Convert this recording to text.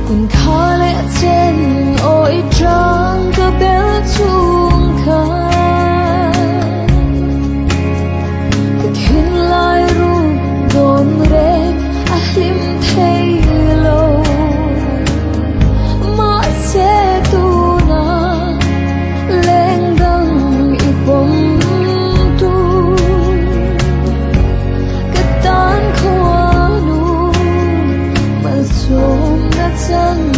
Quần khó lẽ trên ôi trăng cơ béo chuông khá khiến lai ru đồn rê lim thay lâu mà sẽ tu na lên đằng ipom tu cái tan khoa nu mà xuống đã chẳng